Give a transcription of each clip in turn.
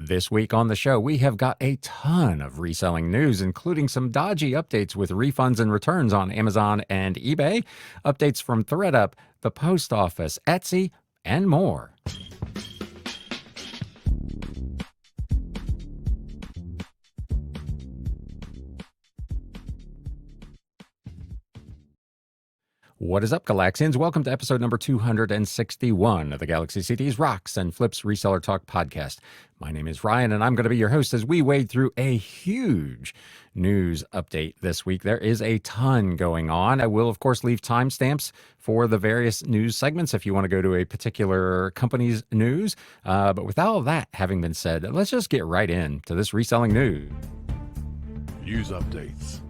This week on the show, we have got a ton of reselling news, including some dodgy updates with refunds and returns on Amazon and eBay, updates from ThredUp, the post office, Etsy, and more. What is up, Galaxians? Welcome to episode number 261 of the Galaxy CD's Rocks and Flips Reseller Talk podcast. My name is Ryan, and I'm going to be your host as we wade through a huge news update this week. There is a ton going on. I will, of course, leave timestamps for the various news segments if you want to go to a particular company's news. But with all of that having been said, let's just get right into this reselling news. News updates.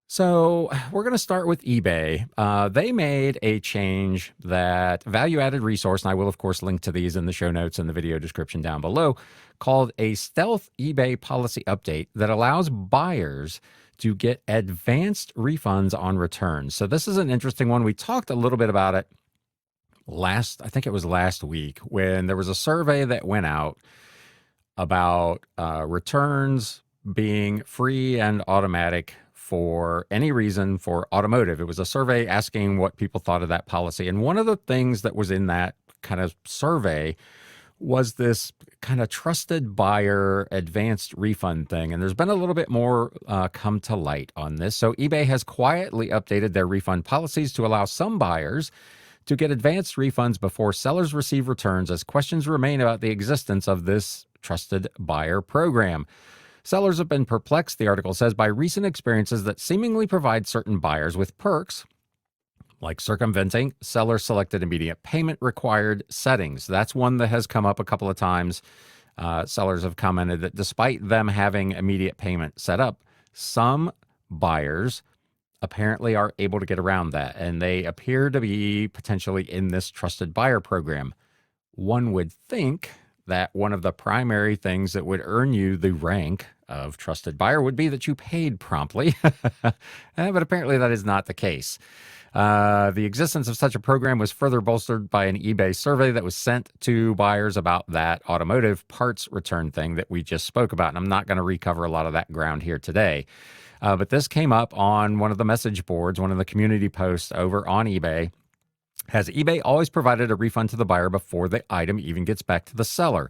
So we're going to start with eBay. They made a change that value-added resource, and I will, of course, link to these in the show notes and the video description down below, called a stealth eBay policy update that allows buyers to get advanced refunds on returns. So this is an interesting one. We talked a little bit about it I think it was last week, when there was a survey that went out about returns being free and automatic for any reason for automotive. It was a survey asking what people thought of that policy. And one of the things that was in that kind of survey was this kind of trusted buyer advanced refund thing. And there's been a little bit more come to light on this. So eBay has quietly updated their refund policies to allow some buyers to get advanced refunds before sellers receive returns, as questions remain about the existence of this trusted buyer program. Sellers have been perplexed, the article says, by recent experiences that seemingly provide certain buyers with perks, like circumventing seller-selected immediate payment required settings. That's one that has come up a couple of times. Sellers have commented that despite them having immediate payment set up, some buyers apparently are able to get around that, and they appear to be potentially in this trusted buyer program. One would think that one of the primary things that would earn you the rank of trusted buyer would be that you paid promptly, but apparently that is not the case. The existence of such a program was further bolstered by an eBay survey that was sent to buyers about that automotive parts return thing that we just spoke about, and I'm not going to recover a lot of that ground here today. But this came up on one of the message boards, one of the community posts over on eBay. Has eBay always provided a refund to the buyer before the item even gets back to the seller?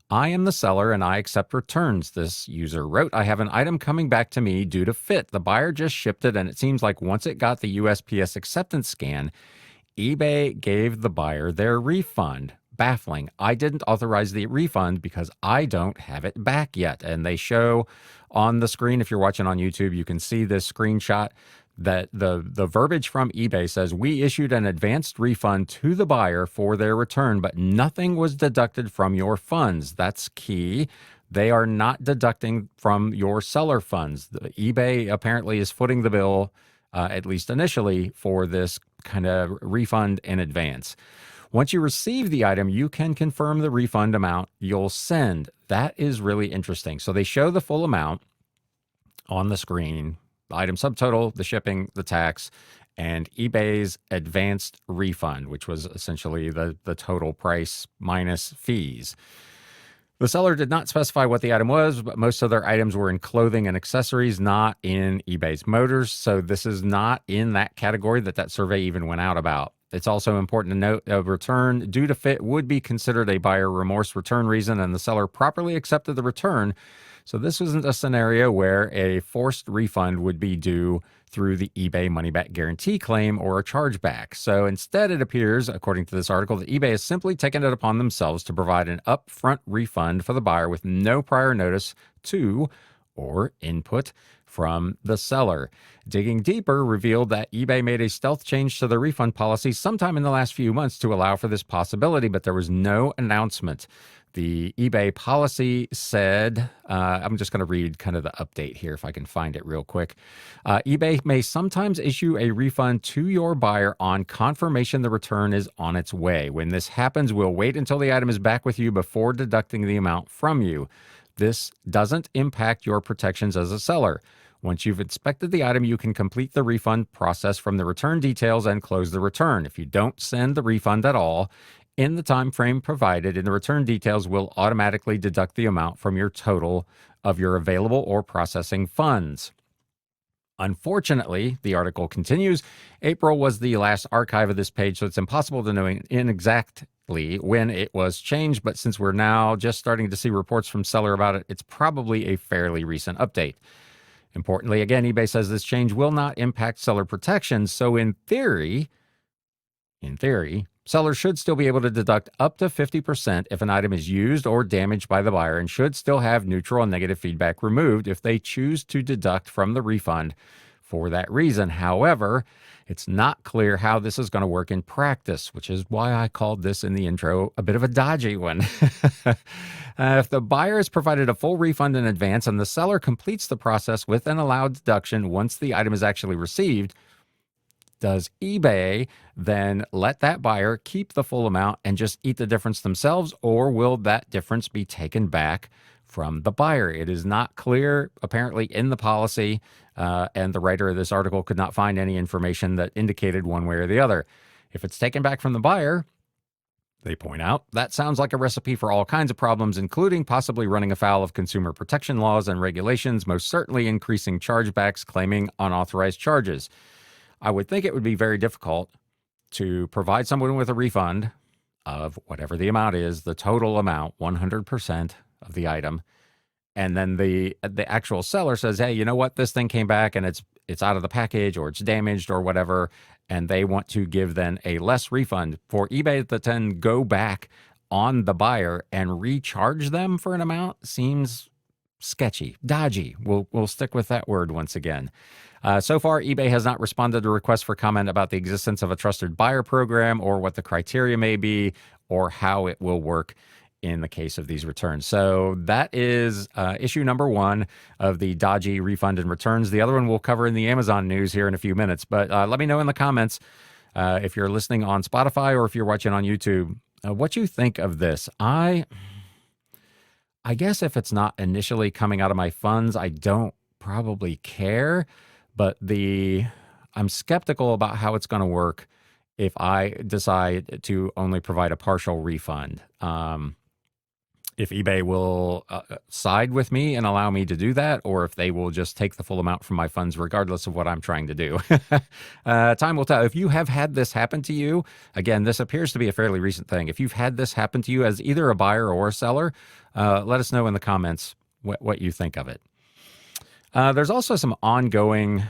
I am the seller and I accept returns, this user wrote. I have an item coming back to me due to fit. The buyer just shipped it, and it seems like once it got the USPS acceptance scan, eBay gave the buyer their refund. Baffling. I didn't authorize the refund because I don't have it back yet. And they show on the screen, if you're watching on YouTube, you can see this screenshot that the verbiage from eBay says, we issued an advanced refund to the buyer for their return, but nothing was deducted from your funds. That's key. They are not deducting from your seller funds. The eBay apparently is footing the bill, at least initially, for this kind of refund in advance. Once you receive the item, you can confirm the refund amount you'll send. That is really interesting. So they show the full amount on the screen, the item subtotal, the shipping, the tax, and eBay's advanced refund, which was essentially the total price minus fees. The seller did not specify what the item was, but most of their items were in clothing and accessories, not in eBay's motors. So this is not in that category that survey even went out about. It's also important to note a return due to fit would be considered a buyer remorse return reason, and the seller properly accepted the return. So this wasn't a scenario where a forced refund would be due through the eBay money-back guarantee claim or a chargeback. So instead, it appears, according to this article, that eBay has simply taken it upon themselves to provide an upfront refund for the buyer with no prior notice to or input from the seller. Digging deeper revealed that eBay made a stealth change to the refund policy sometime in the last few months to allow for this possibility, but there was no announcement. The eBay policy said, I'm just going to read kind of the update here if I can find it real quick. eBay may sometimes issue a refund to your buyer on confirmation the return is on its way. When this happens, we'll wait until the item is back with you before deducting the amount from you. This doesn't impact your protections as a seller. Once you've inspected the item, you can complete the refund process from the return details and close the return. If you don't send the refund at all in the time frame provided in the return details, will automatically deduct the amount from your total of your available or processing funds. Unfortunately, the article continues, April was the last archive of this page, so it's impossible to know exactly when it was changed, but since we're now just starting to see reports from Seller about it, it's probably a fairly recent update. Importantly, again, eBay says this change will not impact seller protections, so in theory, sellers should still be able to deduct up to 50% if an item is used or damaged by the buyer and should still have neutral and negative feedback removed if they choose to deduct from the refund for that reason. However, it's not clear how this is going to work in practice, which is why I called this in the intro a bit of a dodgy one. If the buyer has provided a full refund in advance and the seller completes the process with an allowed deduction once the item is actually received, does eBay then let that buyer keep the full amount and just eat the difference themselves, or will that difference be taken back from the buyer? It is not clear, apparently, in the policy, and the writer of this article could not find any information that indicated one way or the other. If it's taken back from the buyer, they point out, that sounds like a recipe for all kinds of problems, including possibly running afoul of consumer protection laws and regulations, most certainly increasing chargebacks, claiming unauthorized charges. I would think it would be very difficult to provide someone with a refund of whatever the amount is, the total amount, 100% of the item, and then the actual seller says, hey, you know what, this thing came back and it's out of the package or it's damaged or whatever, and they want to give then a less refund. For eBay to then go back on the buyer and recharge them for an amount seems sketchy, dodgy. We'll stick with that word once again. So far, eBay has not responded to requests for comment about the existence of a trusted buyer program or what the criteria may be or how it will work in the case of these returns. So that is issue number one of the dodgy refund and returns. The other one we'll cover in the Amazon news here in a few minutes. But let me know in the comments if you're listening on Spotify or if you're watching on YouTube, what you think of this. I guess if it's not initially coming out of my funds, I don't probably care. But I'm skeptical about how it's going to work if I decide to only provide a partial refund. If eBay will side with me and allow me to do that, or if they will just take the full amount from my funds regardless of what I'm trying to do. Time will tell. If you have had this happen to you, again, this appears to be a fairly recent thing. If you've had this happen to you as either a buyer or a seller, let us know in the comments what you think of it. There's also some ongoing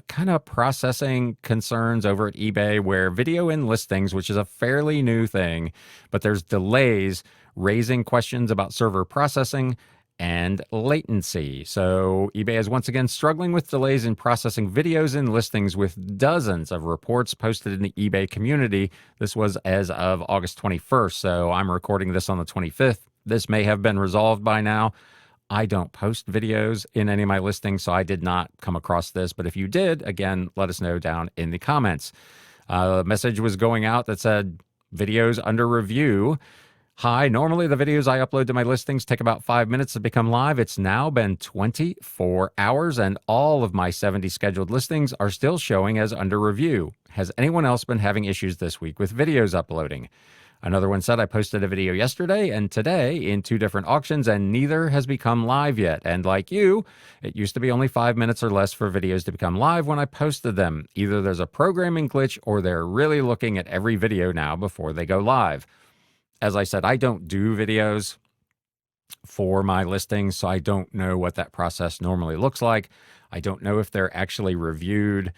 kind of processing concerns over at eBay where video in listings, which is a fairly new thing, but there's delays raising questions about server processing and latency. So eBay is once again struggling with delays in processing videos in listings with dozens of reports posted in the eBay community. This was as of August 21st, so I'm recording this on the 25th. This may have been resolved by now. I don't post videos in any of my listings, so I did not come across this. But if you did, again, let us know down in the comments. A message was going out that said, videos under review. Hi, normally the videos I upload to my listings take about 5 minutes to become live. It's now been 24 hours, and all of my 70 scheduled listings are still showing as under review. Has anyone else been having issues this week with videos uploading? Another one said, I posted a video yesterday and today in 2 different auctions, and neither has become live yet. And like you, it used to be only 5 minutes or less for videos to become live when I posted them. Either there's a programming glitch or they're really looking at every video now before they go live. As I said, I don't do videos for my listings, so I don't know what that process normally looks like. I don't know if they're actually reviewed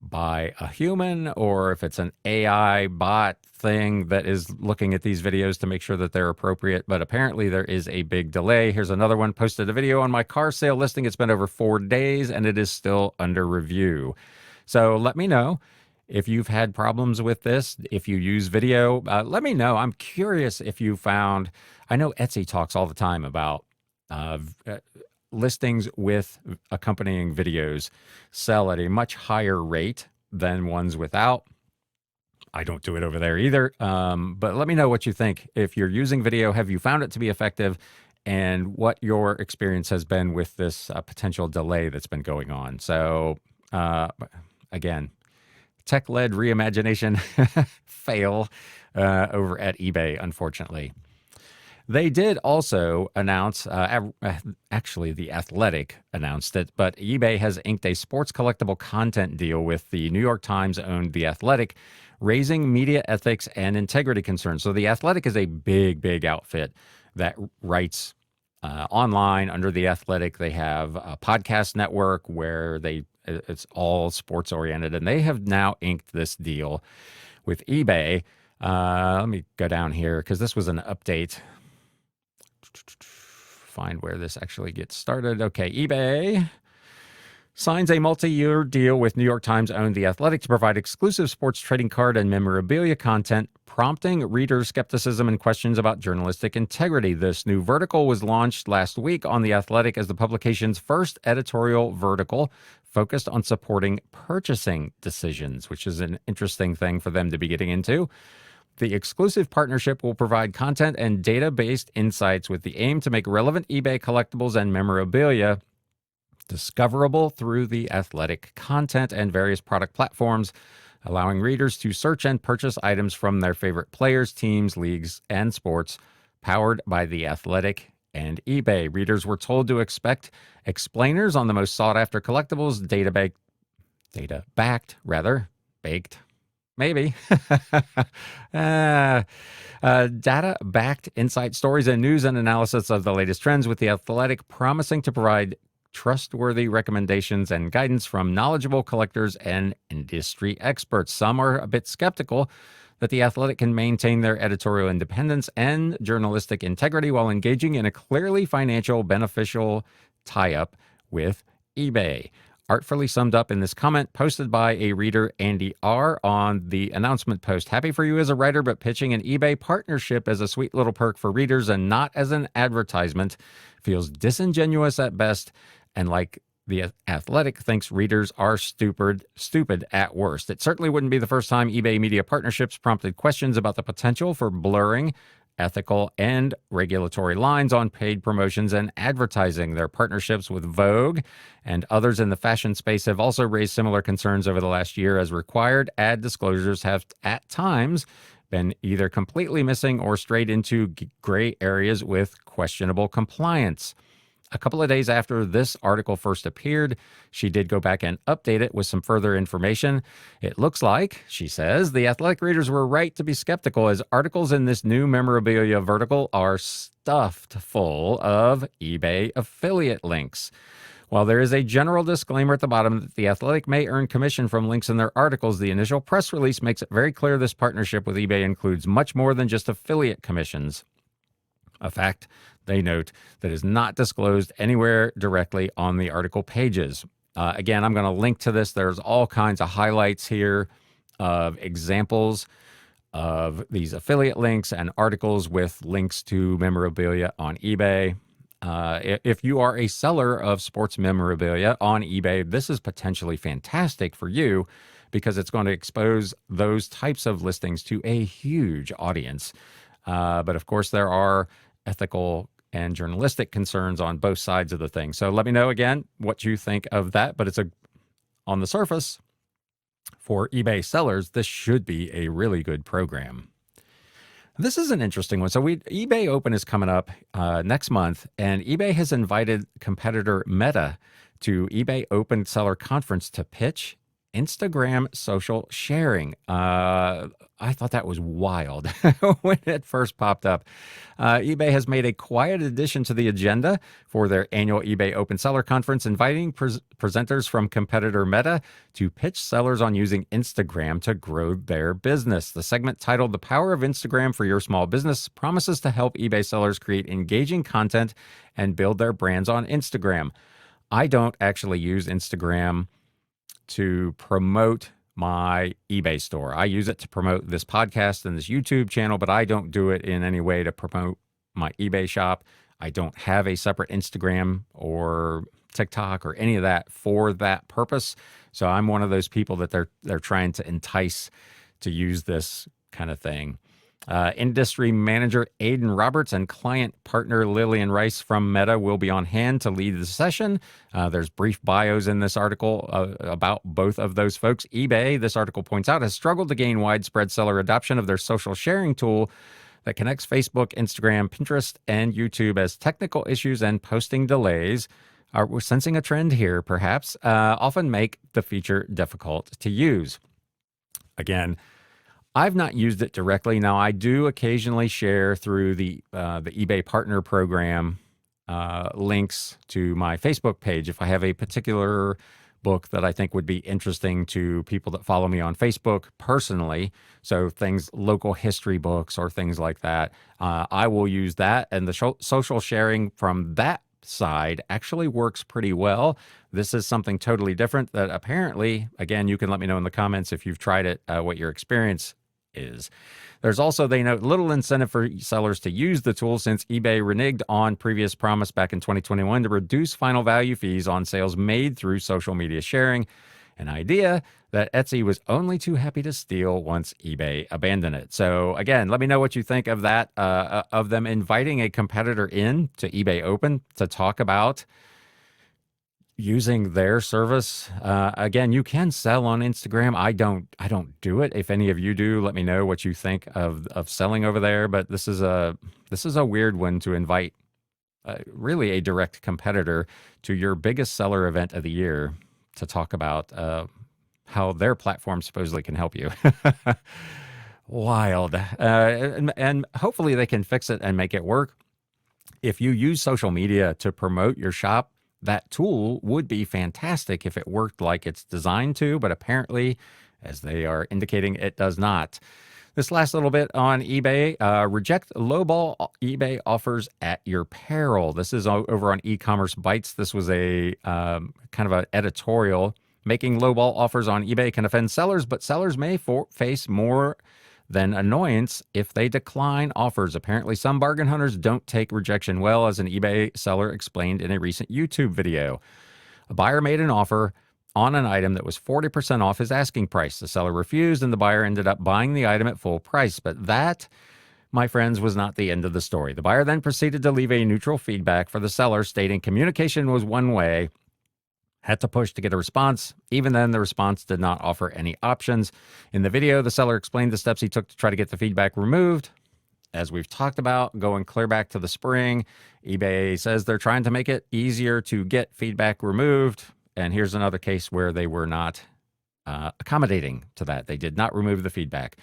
by a human or if it's an AI bot thing that is looking at these videos to make sure that they're appropriate, but apparently there is a big delay. Here's another one. Posted a video on my car sale listing. It's been over 4 days and it is still under review. So let me know if you've had problems with this. If you use video, let me know. I'm curious if you found, I know Etsy talks all the time about listings with accompanying videos sell at a much higher rate than ones without. I don't do it over there either. But let me know what you think. If you're using video, have you found it to be effective? and what your experience has been with this potential delay that's been going on. So, again, tech-led reimagination fail over at eBay, unfortunately. They did also announce, actually, The Athletic announced it, but eBay has inked a sports collectible content deal with the New York Times owned The Athletic, raising media ethics and integrity concerns. So, The Athletic is a big, big outfit that writes online under The Athletic. They have a podcast network where it's all sports oriented, and they have now inked this deal with eBay. Let me go down here because this was an update. Find where this actually gets started. Okay, eBay signs a multi-year deal with New York Times owned The Athletic to provide exclusive sports trading card and memorabilia content, prompting readers' skepticism and questions about journalistic integrity. This new vertical was launched last week on The Athletic as the publication's first editorial vertical focused on supporting purchasing decisions, which is an interesting thing for them to be getting into. The exclusive partnership will provide content and data-based insights with the aim to make relevant eBay collectibles and memorabilia discoverable through The Athletic content and various product platforms, allowing readers to search and purchase items from their favorite players, teams, leagues, and sports, powered by The Athletic and eBay. Readers were told to expect explainers on the most sought-after collectibles, baked. Maybe. Data-backed insight stories and news and analysis of the latest trends with The Athletic promising to provide trustworthy recommendations and guidance from knowledgeable collectors and industry experts. Some are a bit skeptical that The Athletic can maintain their editorial independence and journalistic integrity while engaging in a clearly financial beneficial tie-up with eBay. Artfully summed up in this comment posted by a reader, Andy R., on the announcement post. Happy for you as a writer, but pitching an eBay partnership as a sweet little perk for readers and not as an advertisement feels disingenuous at best, and like The Athletic thinks readers are stupid at worst. It certainly wouldn't be the first time eBay media partnerships prompted questions about the potential for blurring ethical and regulatory lines on paid promotions and advertising. Their partnerships with Vogue and others in the fashion space have also raised similar concerns over the last year, as required ad disclosures have at times been either completely missing or strayed into gray areas with questionable compliance. A couple of days after this article first appeared, she did go back and update it with some further information. It looks like, she says, The Athletic readers were right to be skeptical, as articles in this new memorabilia vertical are stuffed full of eBay affiliate links. While there is a general disclaimer at the bottom that The Athletic may earn commission from links in their articles, the initial press release makes it very clear this partnership with eBay includes much more than just affiliate commissions. A fact, they note, that is not disclosed anywhere directly on the article pages. Again, I'm going to link to this. There's all kinds of highlights here of examples of these affiliate links and articles with links to memorabilia on eBay. If you are a seller of sports memorabilia on eBay, this is potentially fantastic for you because it's going to expose those types of listings to a huge audience. But of course, there are ethical and journalistic concerns on both sides of the thing. So let me know again what you think of that. But on the surface, for eBay sellers, this should be a really good program. This is an interesting one. So eBay Open is coming up next month, and eBay has invited competitor Meta to eBay Open Seller Conference to pitch Instagram social sharing. I thought that was wild when it first popped up. eBay has made a quiet addition to the agenda for their annual eBay Open Seller Conference, inviting presenters from competitor Meta to pitch sellers on using Instagram to grow their business. The segment, titled "The Power of Instagram for Your Small Business," promises to help eBay sellers create engaging content and build their brands on Instagram. I don't actually use Instagram to promote my eBay store. I use it to promote this podcast and this YouTube channel, but I don't do it in any way to promote my eBay shop. I don't have a separate Instagram or TikTok or any of that for that purpose. So I'm one of those people that they're trying to entice to use this kind of thing. Industry manager Aiden Roberts and client partner Lillian Rice from Meta will be on hand to lead the session. There's brief bios in this article about both of those folks. eBay, this article points out, has struggled to gain widespread seller adoption of their social sharing tool that connects Facebook, Instagram, Pinterest, and YouTube, as technical issues and posting delays, we're sensing a trend here perhaps, often make the feature difficult to use. Again, I've not used it directly. Now, I do occasionally share through the eBay Partner Program links to my Facebook page if I have a particular book that I think would be interesting to people that follow me on Facebook personally. So things, local history books or things like that. I will use that, and the social sharing from that side actually works pretty well. This is something totally different that apparently, again, you can let me know in the comments if you've tried it, what your experience is. There's also, they note, little incentive for sellers to use the tool since eBay reneged on previous promise back in 2021 to reduce final value fees on sales made through social media sharing, an idea that Etsy was only too happy to steal once eBay abandoned it. So again, let me know what you think of that, of them inviting a competitor in to eBay Open to talk about using their service. Again, you can sell on Instagram. I don't do it. If any of you do, let me know what you think of selling over there. But this is a weird one to invite really a direct competitor to your biggest seller event of the year to talk about how their platform supposedly can help you. Wild. And hopefully they can fix it and make it work. If you use social media to promote your shop, that tool would be fantastic if it worked like it's designed to, but apparently, as they are indicating, it does not. This last little bit on eBay, reject lowball eBay offers at your peril. This is over on e-commerce bites. This was a kind of an editorial. Making lowball offers on eBay can offend sellers, but sellers may face more than annoyance if they decline offers. Apparently, some bargain hunters don't take rejection well, as an eBay seller explained in a recent YouTube video. A buyer made an offer on an item that was 40% off his asking price. The seller refused, and the buyer ended up buying the item at full price. But that, my friends, was not the end of the story. The buyer then proceeded to leave a neutral feedback for the seller, stating communication was one way, had to push to get a response. Even then, the response did not offer any options. In the video, the seller explained the steps he took to try to get the feedback removed. As we've talked about, going clear back to the spring, eBay says they're trying to make it easier to get feedback removed. And here's another case where they were not accommodating to that. They did not remove the feedback.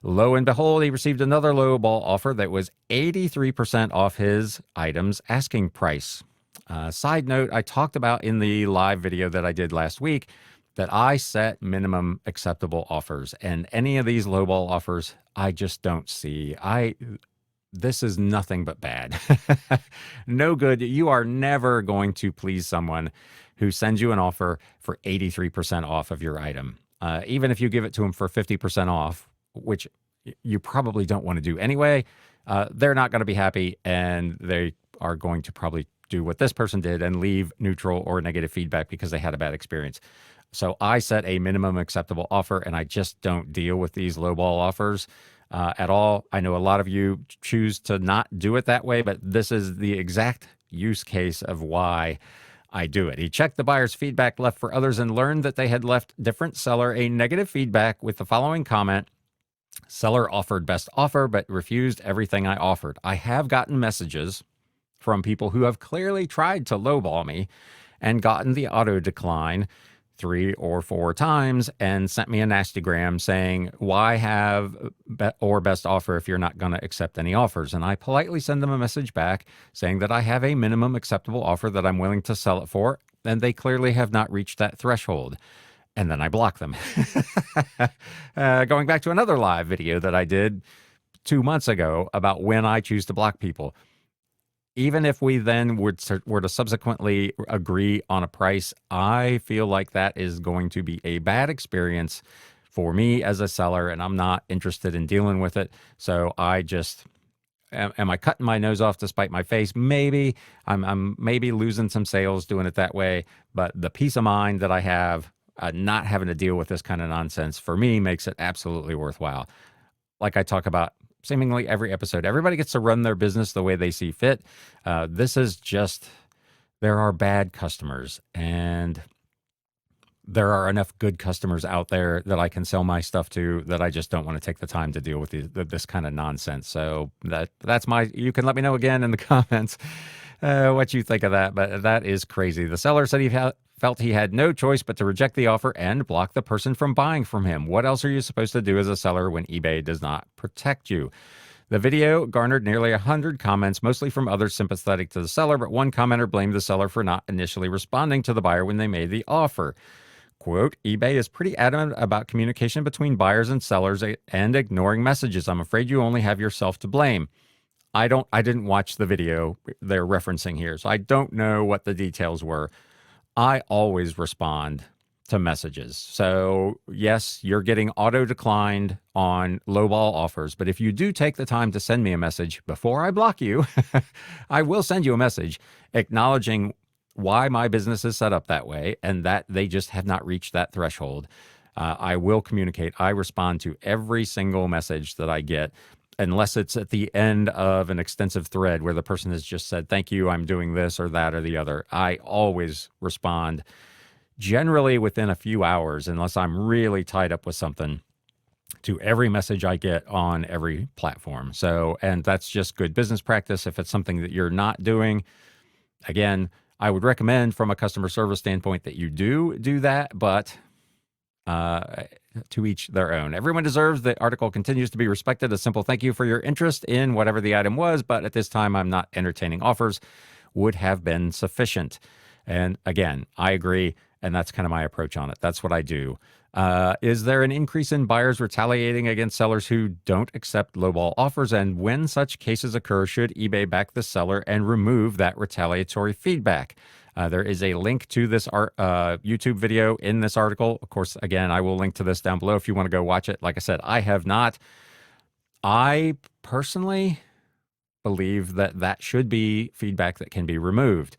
Lo and behold, he received another lowball offer that was 83% off his item's asking price. Side note, I talked about in the live video that I did last week that I set minimum acceptable offers, and any of these lowball offers, I just don't see. This is nothing but bad. No good. You are never going to please someone who sends you an offer for 83% off of your item. Even if you give it to them for 50% off, which you probably don't want to do anyway, they're not going to be happy, and they are going to probably do what this person did and leave neutral or negative feedback because they had a bad experience. So I set a minimum acceptable offer, and I just don't deal with these lowball offers at all. I know a lot of you choose to not do it that way, but this is the exact use case of why I do it. He checked the buyer's feedback left for others and learned that they had left different seller a negative feedback with the following comment: seller offered best offer, but refused everything I offered. I have gotten messages from people who have clearly tried to lowball me and gotten the auto decline 3 or 4 times and sent me a nastygram saying, why have best offer if you're not going to accept any offers? And I politely send them a message back saying that I have a minimum acceptable offer that I'm willing to sell it for, and they clearly have not reached that threshold. And then I block them. Going back to another live video that I did 2 months ago about when I choose to block people. Even if we then were to subsequently agree on a price, I feel like that is going to be a bad experience for me as a seller, and I'm not interested in dealing with it. So I just, am I cutting my nose off to spite my face? Maybe. I'm maybe losing some sales doing it that way, but the peace of mind that I have not having to deal with this kind of nonsense, for me, makes it absolutely worthwhile. Like I talk about seemingly every episode. Everybody gets to run their business the way they see fit. This is just, there are bad customers, and there are enough good customers out there that I can sell my stuff to, that I just don't want to take the time to deal with this kind of nonsense. So that's you can let me know again in the comments what you think of that, but that is crazy. The seller said he felt he had no choice but to reject the offer and block the person from buying from him. What else are you supposed to do as a seller when eBay does not protect you? The video garnered nearly 100 comments, mostly from others sympathetic to the seller, but one commenter blamed the seller for not initially responding to the buyer when they made the offer. Quote, eBay is pretty adamant about communication between buyers and sellers and ignoring messages. I'm afraid you only have yourself to blame. I didn't watch the video they're referencing here, so I don't know what the details were. I always respond to messages. So yes, you're getting auto declined on lowball offers, but if you do take the time to send me a message before I block you, I will send you a message acknowledging why my business is set up that way and that they just have not reached that threshold. I will communicate. I respond to every single message that I get, unless it's at the end of an extensive thread where the person has just said, thank you, I'm doing this or that or the other. I always respond generally within a few hours, unless I'm really tied up with something, to every message I get on every platform. So, and that's just good business practice. If it's something that you're not doing, again, I would recommend from a customer service standpoint that you do that, but to each their own. Everyone deserves. The article continues to be respected. A simple thank you for your interest in whatever the item was, but at this time, I'm not entertaining offers, would have been sufficient. And again, I agree, and that's kind of my approach on it. That's what I do. Is there an increase in buyers retaliating against sellers who don't accept lowball offers? And when such cases occur, should eBay back the seller and remove that retaliatory feedback? There is a link to this YouTube video in this article. Of course, again, I will link to this down below if you want to go watch it. Like I said, I have not. I personally believe that that should be feedback that can be removed.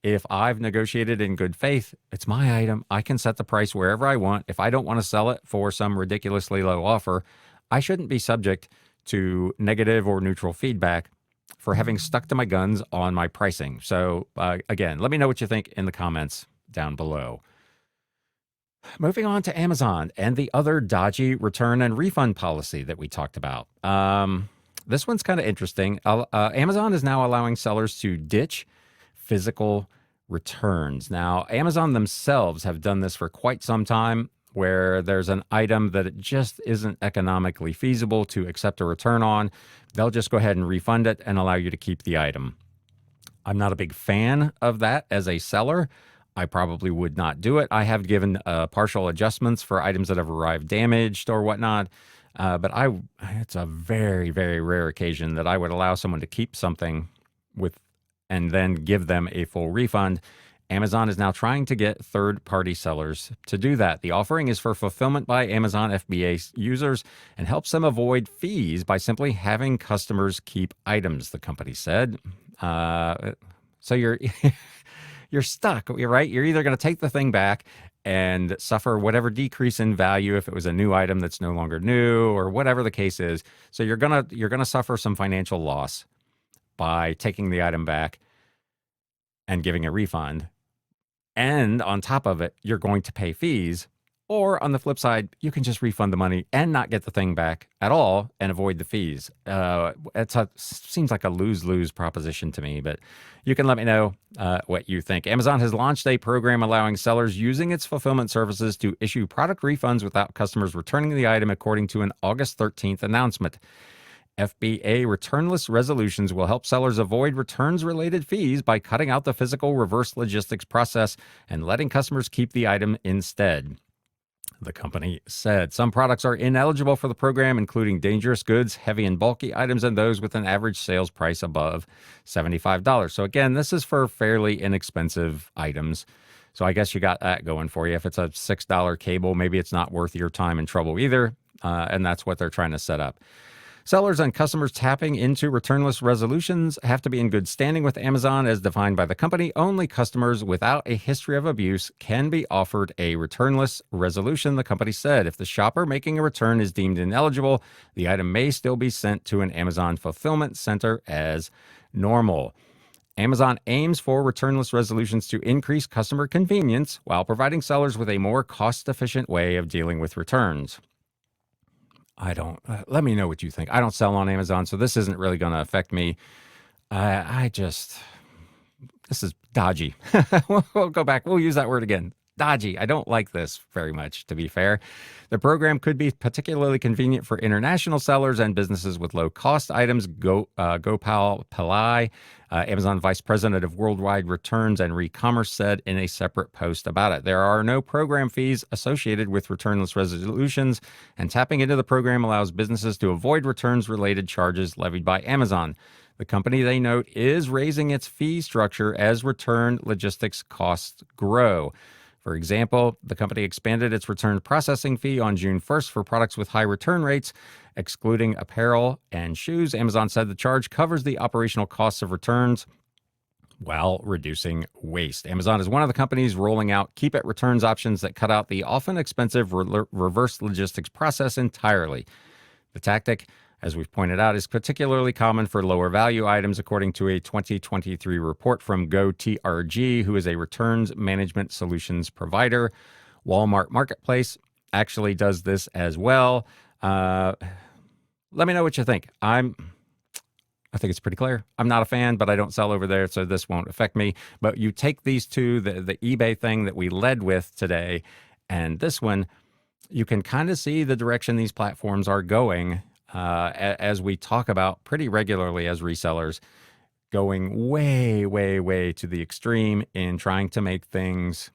If I've negotiated in good faith, it's my item. I can set the price wherever I want. If I don't want to sell it for some ridiculously low offer, I shouldn't be subject to negative or neutral feedback for having stuck to my guns on my pricing. So again, let me know what you think in the comments down below. Moving on to Amazon and the other dodgy return and refund policy that we talked about. This one's kind of interesting. Amazon is now allowing sellers to ditch physical returns. Now, Amazon themselves have done this for quite some time, where there's an item that it just isn't economically feasible to accept a return on. They'll just go ahead and refund it and allow you to keep the item. I'm not a big fan of that as a seller. I probably would not do it. I have given partial adjustments for items that have arrived damaged or whatnot. But it's a very, very rare occasion that I would allow someone to keep something and then give them a full refund. Amazon is now trying to get third-party sellers to do that. The offering is for fulfillment by Amazon FBA users and helps them avoid fees by simply having customers keep items, the company said. So you're you're stuck, right? You're either going to take the thing back and suffer whatever decrease in value if it was a new item that's no longer new or whatever the case is. So you're gonna suffer some financial loss by taking the item back and giving a refund. And on top of it, you're going to pay fees. Or on the flip side, you can just refund the money and not get the thing back at all and avoid the fees. Seems like a lose-lose proposition to me, but you can let me know what you think. Amazon has launched a program allowing sellers using its fulfillment services to issue product refunds without customers returning the item, according to an August 13th announcement. FBA returnless resolutions will help sellers avoid returns-related fees by cutting out the physical reverse logistics process and letting customers keep the item instead. The company said some products are ineligible for the program, including dangerous goods, heavy and bulky items, and those with an average sales price above $75. So again, this is for fairly inexpensive items. So I guess you got that going for you. If it's a $6 cable, maybe it's not worth your time and trouble either. And that's what they're trying to set up. Sellers and customers tapping into returnless resolutions have to be in good standing with Amazon as defined by the company. Only customers without a history of abuse can be offered a returnless resolution, the company said. If the shopper making a return is deemed ineligible, the item may still be sent to an Amazon fulfillment center as normal. Amazon aims for returnless resolutions to increase customer convenience while providing sellers with a more cost-efficient way of dealing with returns. Let me know what you think. I don't sell on Amazon, so this isn't really going to affect me. This is dodgy. We'll go back. We'll use that word again. Dodgy. I don't like this very much, to be fair. The program could be particularly convenient for international sellers and businesses with low-cost items. Gopal Pillai, Amazon Vice President of Worldwide Returns and Recommerce, said in a separate post about it. There are no program fees associated with returnless resolutions, and tapping into the program allows businesses to avoid returns-related charges levied by Amazon. The company, they note, is raising its fee structure as return logistics costs grow. For example, the company expanded its return processing fee on June 1st for products with high return rates, excluding apparel and shoes. Amazon said the charge covers the operational costs of returns while reducing waste. Amazon is one of the companies rolling out keep at returns options that cut out the often expensive reverse logistics process entirely. The tactic, as we've pointed out, is particularly common for lower value items, according to a 2023 report from GoTRG, who is a returns management solutions provider. Walmart Marketplace actually does this as well. Let me know what you think. I think it's pretty clear. I'm not a fan, but I don't sell over there, so this won't affect me. But you take these two, the eBay thing that we led with today, and this one, you can kind of see the direction these platforms are going. As we talk about pretty regularly as resellers, going way, way, way to the extreme in trying to make things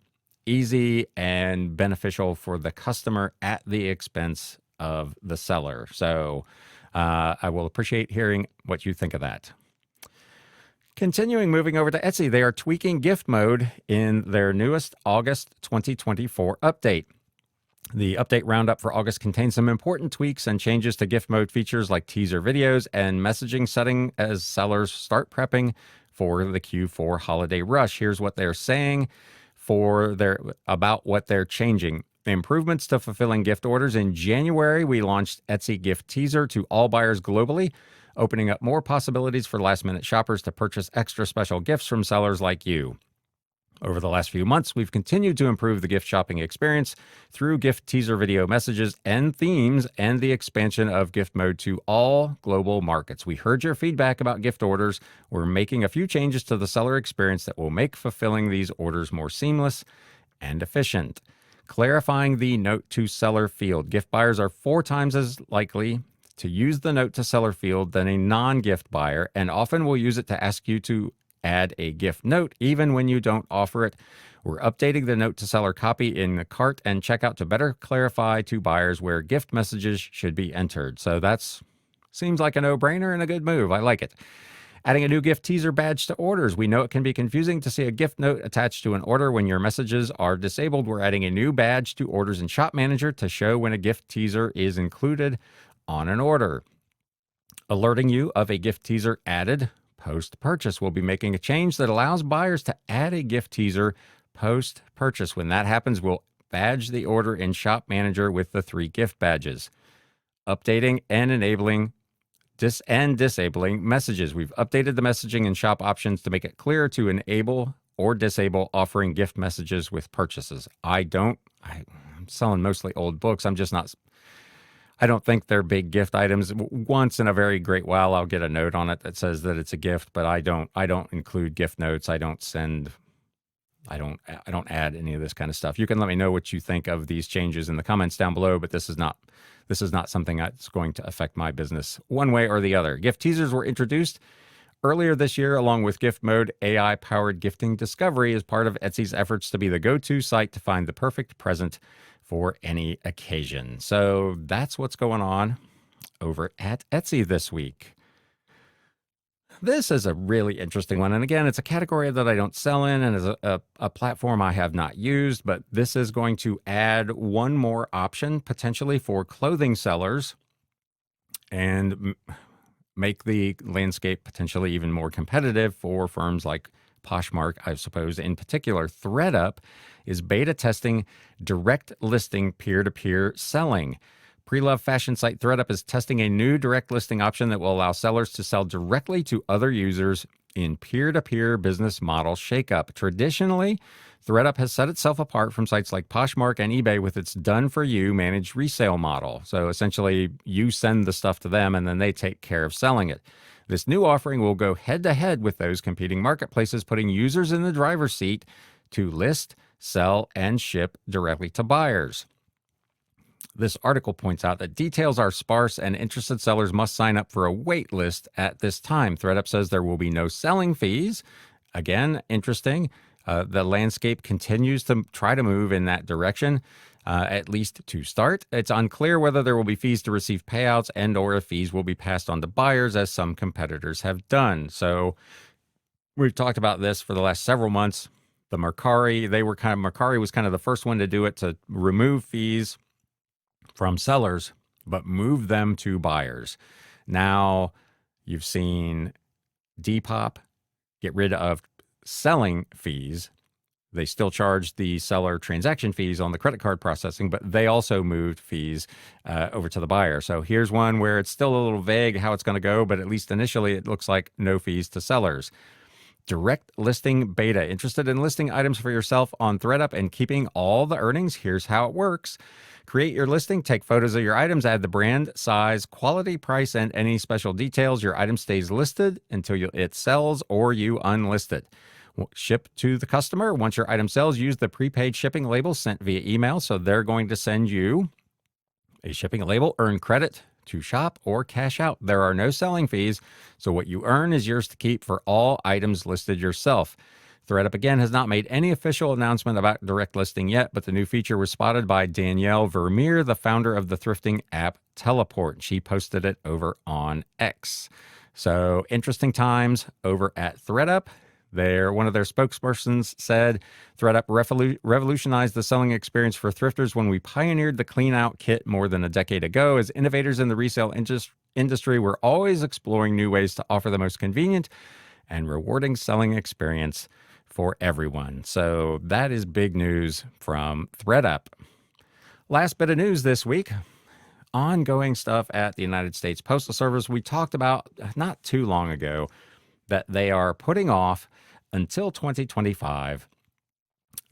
easy and beneficial for the customer at the expense of the seller. So I will appreciate hearing what you think of that. Continuing, moving over to Etsy, they are tweaking gift mode in their newest August 2024 update. The update roundup for August contains some important tweaks and changes to gift mode features like teaser videos and messaging setting as sellers start prepping for the Q4 holiday rush. Here's what they're saying about what they're changing. Improvements to fulfilling gift orders. In January, we launched Etsy Gift Teaser to all buyers globally, opening up more possibilities for last-minute shoppers to purchase extra special gifts from sellers like you. Over the last few months, we've continued to improve the gift shopping experience through gift teaser video messages and themes and the expansion of gift mode to all global markets. We heard your feedback about gift orders. We're making a few changes to the seller experience that will make fulfilling these orders more seamless and efficient. Clarifying the note to seller field. Gift buyers are 4 times as likely to use the note to seller field than a non-gift buyer, and often will use it to ask you to add a gift note, even when you don't offer it. We're updating the note to seller copy in the cart and checkout to better clarify to buyers where gift messages should be entered. So that's seems like a no-brainer and a good move. I like it. Adding a new gift teaser badge to orders. We know it can be confusing to see a gift note attached to an order when your messages are disabled. We're adding a new badge to orders in Shop Manager to show when a gift teaser is included on an order. Alerting you of a gift teaser added post-purchase. We'll be making a change that allows buyers to add a gift teaser post-purchase. When that happens, we'll badge the order in Shop Manager with the 3 gift badges. Updating and enabling disabling messages. We've updated the messaging and shop options to make it clearer to enable or disable offering gift messages with purchases. I'm selling mostly old books. I don't think they're big gift items. Once in a very great while, I'll get a note on it that says that it's a gift, but I don't include gift notes. I don't add any of this kind of stuff. You can let me know what you think of these changes in the comments down below, but this is not something that's going to affect my business one way or the other. Gift teasers were introduced earlier this year, along with gift mode. AI-powered gifting discovery is part of Etsy's efforts to be the go-to site to find the perfect present for any occasion. So that's what's going on over at Etsy this week. This is a really interesting one. And again, it's a category that I don't sell in and is a platform I have not used, but this is going to add one more option potentially for clothing sellers. and make the landscape potentially even more competitive for firms like Poshmark, I suppose. In particular, ThredUp is beta testing direct listing peer-to-peer selling. Pre-loved fashion site ThredUp is testing a new direct listing option that will allow sellers to sell directly to other users in peer-to-peer business model shakeup. Traditionally, ThredUp has set itself apart from sites like Poshmark and eBay with its done-for-you managed resale model. So essentially, you send the stuff to them and then they take care of selling it. This new offering will go head-to-head with those competing marketplaces, putting users in the driver's seat to list, sell, and ship directly to buyers. This article points out that details are sparse and interested sellers must sign up for a wait list at this time. ThredUp says there will be no selling fees. Again, interesting. The landscape continues to try to move in that direction, at least to start. It's unclear whether there will be fees to receive payouts and or if fees will be passed on to buyers, as some competitors have done. So we've talked about this for the last several months. The mercari, mercari was kind of the first one to do it, to remove fees from sellers, but move them to buyers. Now you've seen Depop get rid of selling fees. They still charge the seller transaction fees on the credit card processing, but they also moved fees over to the buyer. So here's one where it's still a little vague how it's going to go, but at least initially it looks like no fees to sellers. Direct listing beta. Interested in listing items for yourself on ThredUp and keeping all the earnings? Here's how it works. Create your listing, take photos of your items, add the brand, size, quality, price, and any special details. Your item stays listed until it sells or you unlist it. Ship to the customer. Once your item sells, use the prepaid shipping label sent via email. So they're going to send you a shipping label, earn credit to shop or cash out. There are no selling fees, so what you earn is yours to keep for all items listed yourself. ThredUp, again, has not made any official announcement about direct listing yet, but the new feature was spotted by Danielle Vermeer, the founder of the thrifting app Teleport. She posted it over on X. So interesting times over at ThredUp. One of their spokespersons said, ThredUp revolutionized the selling experience for thrifters when we pioneered the clean out kit more than a decade ago. As innovators in the resale industry, we're always exploring new ways to offer the most convenient and rewarding selling experience for everyone. So that is big news from ThredUp. Last bit of news this week, ongoing stuff at the United States Postal Service. We talked about not too long ago that they are putting off until 2025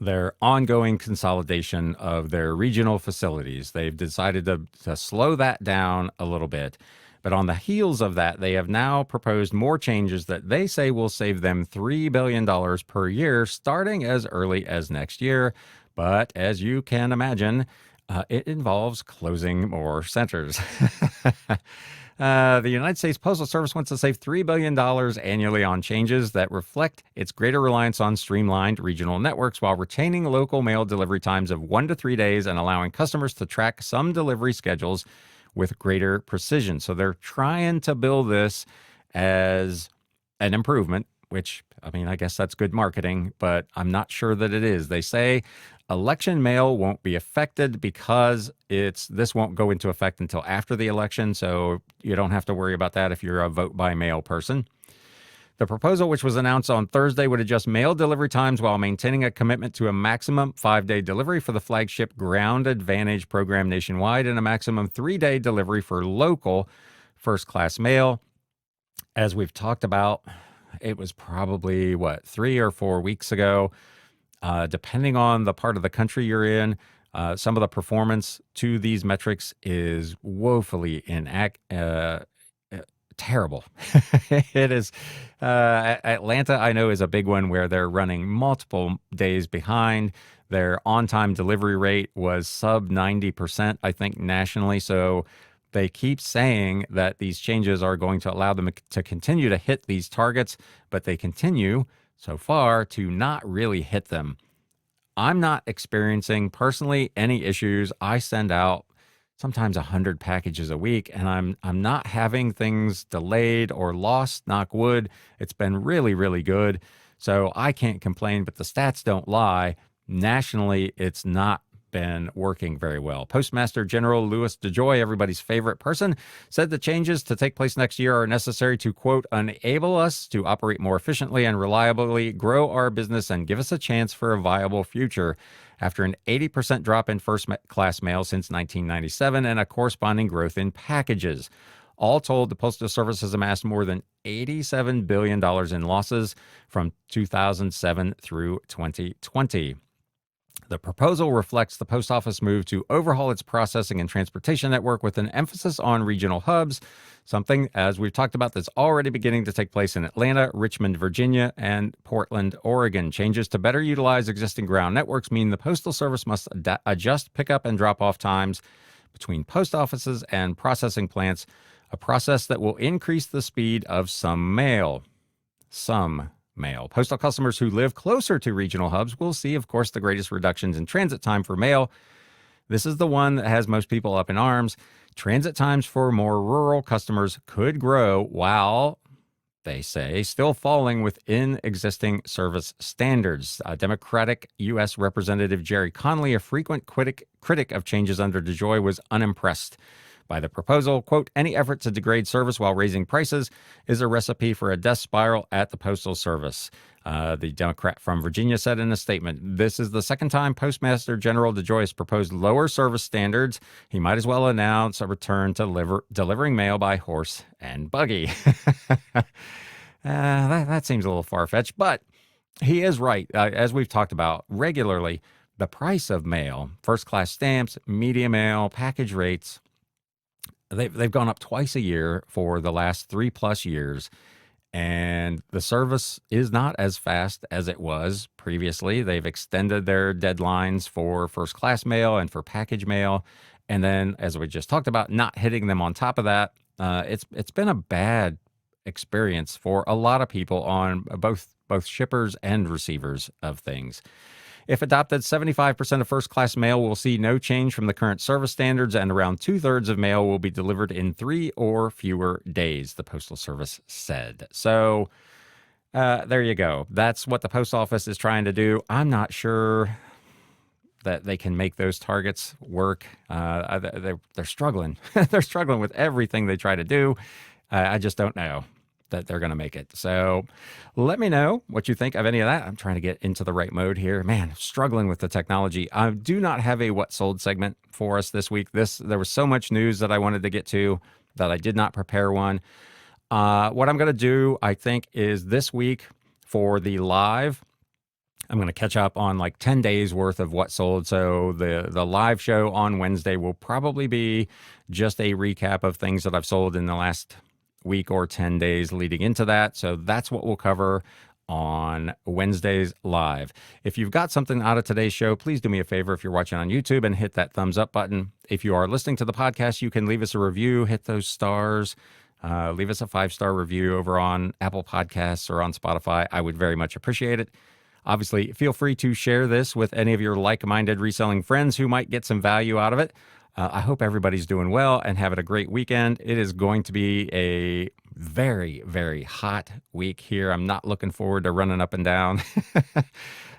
their ongoing consolidation of their regional facilities. They've decided to slow that down a little bit. But on the heels of that, they have now proposed more changes that they say will save them $3 billion per year, starting as early as next year. But as you can imagine, it involves closing more centers. The United States Postal Service wants to save $3 billion annually on changes that reflect its greater reliance on streamlined regional networks while retaining local mail delivery times of 1 to 3 days and allowing customers to track some delivery schedules with greater precision. So they're trying to build this as an improvement, which, I mean, I guess that's good marketing, but I'm not sure that it is. They say election mail won't be affected because this won't go into effect until after the election, so you don't have to worry about that if you're a vote by mail person. The proposal, which was announced on Thursday, would adjust mail delivery times while maintaining a commitment to a maximum 5-day delivery for the flagship Ground Advantage program nationwide and a maximum 3-day delivery for local first-class mail. As we've talked about, it was probably, 3 or 4 weeks ago, depending on the part of the country you're in, some of the performance to these metrics is woefully terrible. It is. Atlanta, I know, is a big one where they're running multiple days behind. Their on-time delivery rate was sub 90%, I think, nationally. So they keep saying that these changes are going to allow them to continue to hit these targets, but they continue so far to not really hit them. I'm not experiencing personally any issues. I send out sometimes 100 packages a week, and I'm not having things delayed or lost, knock wood. It's been really, really good. So I can't complain, but the stats don't lie. Nationally, it's not been working very well. Postmaster General Louis DeJoy, everybody's favorite person, said the changes to take place next year are necessary to, quote, enable us to operate more efficiently and reliably, grow our business, and give us a chance for a viable future. After an 80% drop in first-class mail since 1997 and a corresponding growth in packages. All told, the Postal Service has amassed more than $87 billion in losses from 2007 through 2020. The proposal reflects the post office move to overhaul its processing and transportation network with an emphasis on regional hubs, something, as we've talked about, that's already beginning to take place in Atlanta, Richmond, Virginia, and Portland, Oregon. Changes to better utilize existing ground networks mean the Postal Service must adjust pickup and drop-off times between post offices and processing plants, a process that will increase the speed of some mail. Postal customers who live closer to regional hubs will see, of course, the greatest reductions in transit time for mail. This is the one that has most people up in arms. Transit times for more rural customers could grow while, they say, still falling within existing service standards. Democratic U.S. Representative Jerry Connolly, a frequent critic of changes under DeJoy, was unimpressed by the proposal. Quote, any effort to degrade service while raising prices is a recipe for a death spiral at the Postal Service. The Democrat from Virginia said in a statement, this is the second time Postmaster General DeJoy has proposed lower service standards. He might as well announce a return to delivering mail by horse and buggy. That seems a little far-fetched, but he is right. As we've talked about regularly, the price of mail, first-class stamps, media mail, package rates, they've gone up twice a year for the last 3+ years, and the service is not as fast as it was previously. They've extended their deadlines for first-class mail and for package mail, and then, as we just talked about, not hitting them on top of that. It's been a bad experience for a lot of people on both shippers and receivers of things. If adopted, 75% of first-class mail will see no change from the current service standards, and around 2/3 of mail will be delivered in 3 or fewer days, the Postal Service said. So there you go. That's what the Post Office is trying to do. I'm not sure that they can make those targets work. They're struggling. They're struggling with everything they try to do. I just don't know that they're going to make it. So let me know what you think of any of that. I'm trying to get into the right mode here. Man, struggling with the technology. I do not have a What Sold segment for us this week. There was so much news that I wanted to get to that I did not prepare one. What I'm going to do, I think, is this week for the live, I'm going to catch up on like 10 days worth of What Sold. So the live show on Wednesday will probably be just a recap of things that I've sold in the last week or 10 days leading into that. So that's what we'll cover on Wednesday's live. If you've got something out of today's show, please do me a favor if you're watching on YouTube and hit that thumbs up button. If you are listening to the podcast, you can leave us a review, hit those stars, leave us a 5-star review over on Apple Podcasts or on Spotify. I would very much appreciate it. Obviously, feel free to share this with any of your like-minded reselling friends who might get some value out of it. I hope everybody's doing well and having a great weekend. It is going to be a very, very hot week here. I'm not looking forward to running up and down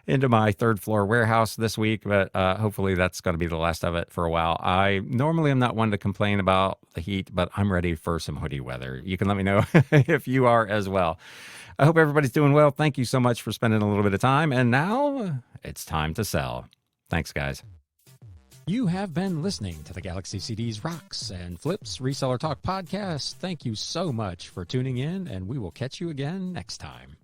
into my 3rd floor warehouse this week, but hopefully that's going to be the last of it for a while. I normally am not one to complain about the heat, but I'm ready for some hoodie weather. You can let me know if you are as well. I hope everybody's doing well. Thank you so much for spending a little bit of time. And now it's time to sell. Thanks, guys. You have been listening to the Galaxy CDs Rocks and Flips Reseller Talk podcast. Thank you so much for tuning in, and we will catch you again next time.